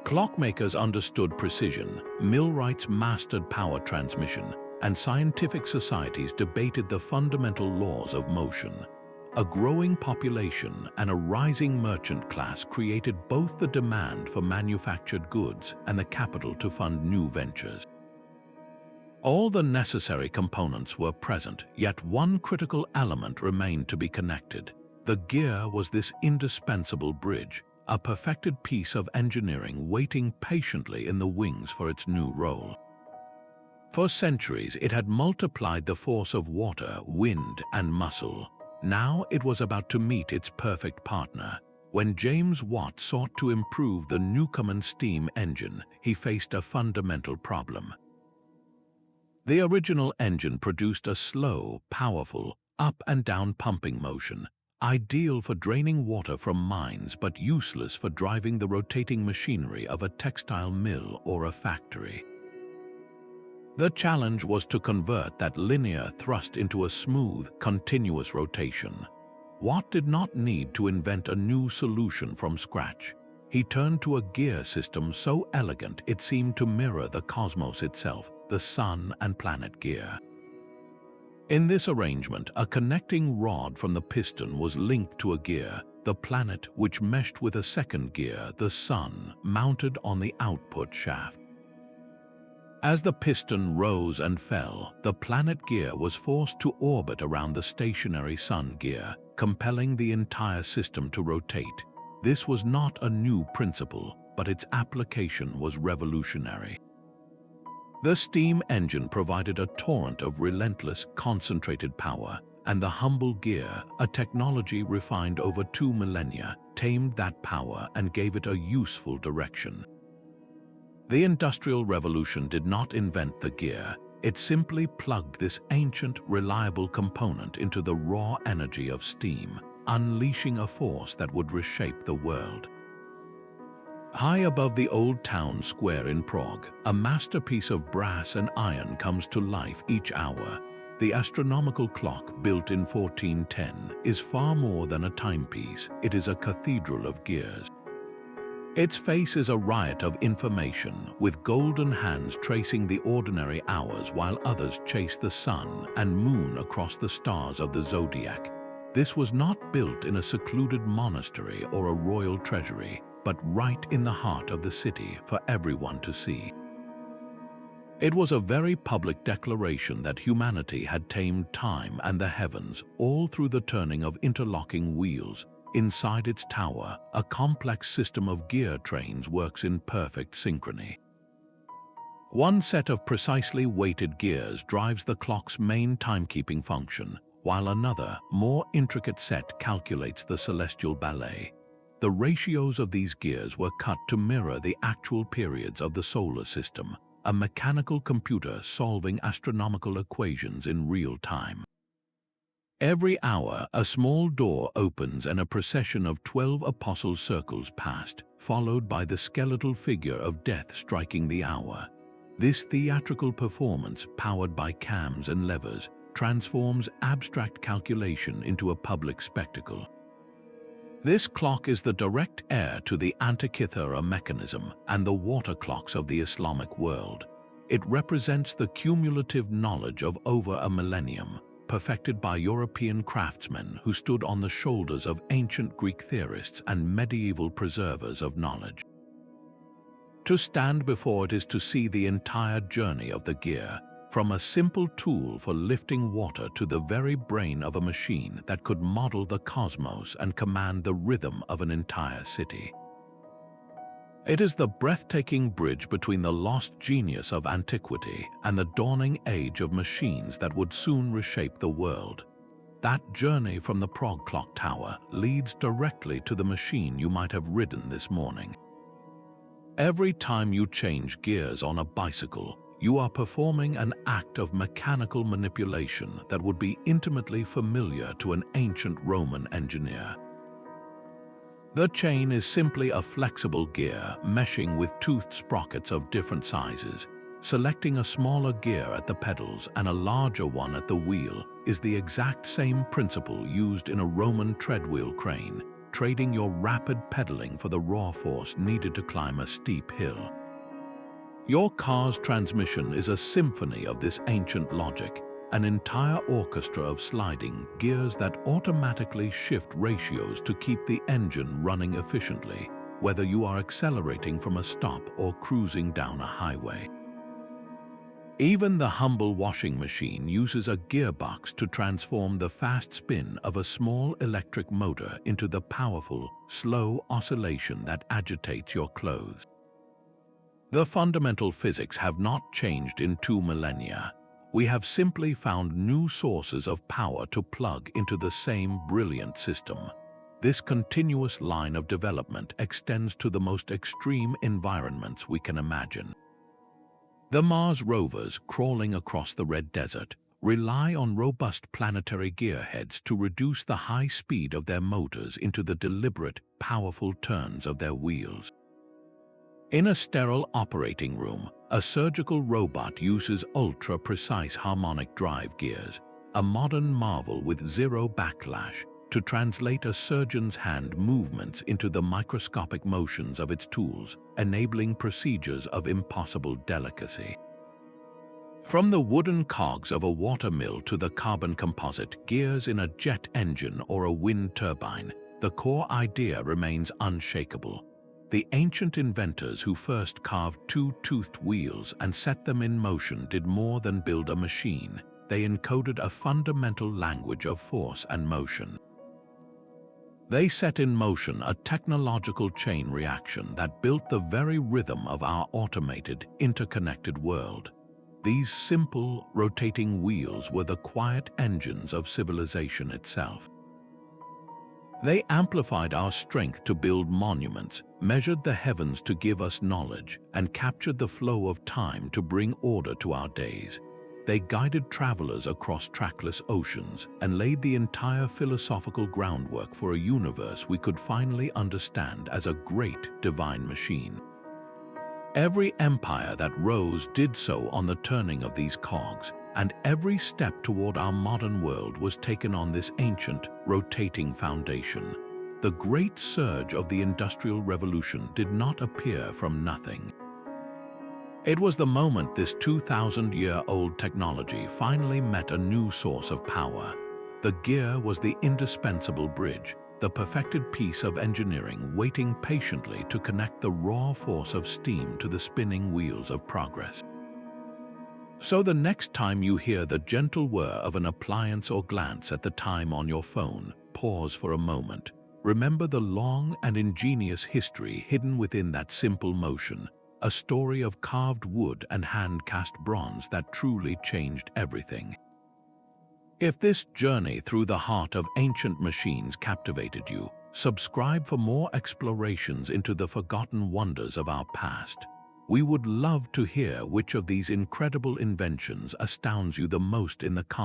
Clockmakers understood precision, millwrights mastered power transmission, and scientific societies debated the fundamental laws of motion. A growing population and a rising merchant class created both the demand for manufactured goods and the capital to fund new ventures. All the necessary components were present, yet one critical element remained to be connected. The gear was this indispensable bridge, a perfected piece of engineering waiting patiently in the wings for its new role. For centuries, it had multiplied the force of water, wind, and muscle. Now it was about to meet its perfect partner. When James Watt sought to improve the Newcomen steam engine, he faced a fundamental problem. The original engine produced a slow, powerful, up and down pumping motion, ideal for draining water from mines but useless for driving the rotating machinery of a textile mill or a factory. The challenge was to convert that linear thrust into a smooth, continuous rotation. Watt did not need to invent a new solution from scratch. He turned to a gear system so elegant it seemed to mirror the cosmos itself, the sun and planet gear. In this arrangement, a connecting rod from the piston was linked to a gear, the planet, which meshed with a second gear, the sun, mounted on the output shaft. As the piston rose and fell, the planet gear was forced to orbit around the stationary sun gear, compelling the entire system to rotate. This was not a new principle, but its application was revolutionary. The steam engine provided a torrent of relentless, concentrated power, and the humble gear, a technology refined over 2 millennia, tamed that power and gave it a useful direction. The Industrial Revolution did not invent the gear, it simply plugged this ancient, reliable component into the raw energy of steam, unleashing a force that would reshape the world. High above the old town square in Prague, a masterpiece of brass and iron comes to life each hour. The astronomical clock, built in 1410, is far more than a timepiece, it is a cathedral of gears. Its face is a riot of information, with golden hands tracing the ordinary hours while others chase the sun and moon across the stars of the zodiac. This was not built in a secluded monastery or a royal treasury, but right in the heart of the city for everyone to see. It was a very public declaration that humanity had tamed time and the heavens, all through the turning of interlocking wheels. Inside its tower, a complex system of gear trains works in perfect synchrony. One set of precisely weighted gears drives the clock's main timekeeping function, while another, more intricate set calculates the celestial ballet. The ratios of these gears were cut to mirror the actual periods of the solar system, a mechanical computer solving astronomical equations in real time. Every hour, a small door opens and a procession of 12 apostle circles past, followed by the skeletal figure of death striking the hour. This theatrical performance, powered by cams and levers, transforms abstract calculation into a public spectacle. This clock is the direct heir to the Antikythera Mechanism and the water clocks of the Islamic world. It represents the cumulative knowledge of over a millennium, perfected by European craftsmen who stood on the shoulders of ancient Greek theorists and medieval preservers of knowledge. To stand before it is to see the entire journey of the gear, from a simple tool for lifting water to the very brain of a machine that could model the cosmos and command the rhythm of an entire city. It is the breathtaking bridge between the lost genius of antiquity and the dawning age of machines that would soon reshape the world. That journey from the Prague clock tower leads directly to the machine you might have ridden this morning. Every time you change gears on a bicycle, you are performing an act of mechanical manipulation that would be intimately familiar to an ancient Roman engineer. The chain is simply a flexible gear meshing with toothed sprockets of different sizes. Selecting a smaller gear at the pedals and a larger one at the wheel is the exact same principle used in a Roman treadwheel crane, trading your rapid pedaling for the raw force needed to climb a steep hill. Your car's transmission is a symphony of this ancient logic, an entire orchestra of sliding gears that automatically shift ratios to keep the engine running efficiently, whether you are accelerating from a stop or cruising down a highway. Even the humble washing machine uses a gearbox to transform the fast spin of a small electric motor into the powerful, slow oscillation that agitates your clothes. The fundamental physics have not changed in 2 millennia. We have simply found new sources of power to plug into the same brilliant system. This continuous line of development extends to the most extreme environments we can imagine. The Mars rovers crawling across the red desert rely on robust planetary gearheads to reduce the high speed of their motors into the deliberate, powerful turns of their wheels. In a sterile operating room, a surgical robot uses ultra-precise harmonic drive gears, a modern marvel with zero backlash, to translate a surgeon's hand movements into the microscopic motions of its tools, enabling procedures of impossible delicacy. From the wooden cogs of a water mill to the carbon composite gears in a jet engine or a wind turbine, the core idea remains unshakable. The ancient inventors who first carved 2-toothed wheels and set them in motion did more than build a machine. They encoded a fundamental language of force and motion. They set in motion a technological chain reaction that built the very rhythm of our automated, interconnected world. These simple, rotating wheels were the quiet engines of civilization itself. They amplified our strength to build monuments, measured the heavens to give us knowledge, and captured the flow of time to bring order to our days. They guided travelers across trackless oceans and laid the entire philosophical groundwork for a universe we could finally understand as a great divine machine. Every empire that rose did so on the turning of these cogs, and every step toward our modern world was taken on this ancient, rotating foundation. The great surge of the Industrial Revolution did not appear from nothing. It was the moment this 2,000-year-old technology finally met a new source of power. The gear was the indispensable bridge, the perfected piece of engineering waiting patiently to connect the raw force of steam to the spinning wheels of progress. So the next time you hear the gentle whir of an appliance or glance at the time on your phone, pause for a moment. Remember the long and ingenious history hidden within that simple motion, a story of carved wood and hand-cast bronze that truly changed everything. If this journey through the heart of ancient machines captivated you, subscribe for more explorations into the forgotten wonders of our past. We would love to hear which of these incredible inventions astounds you the most in the comments.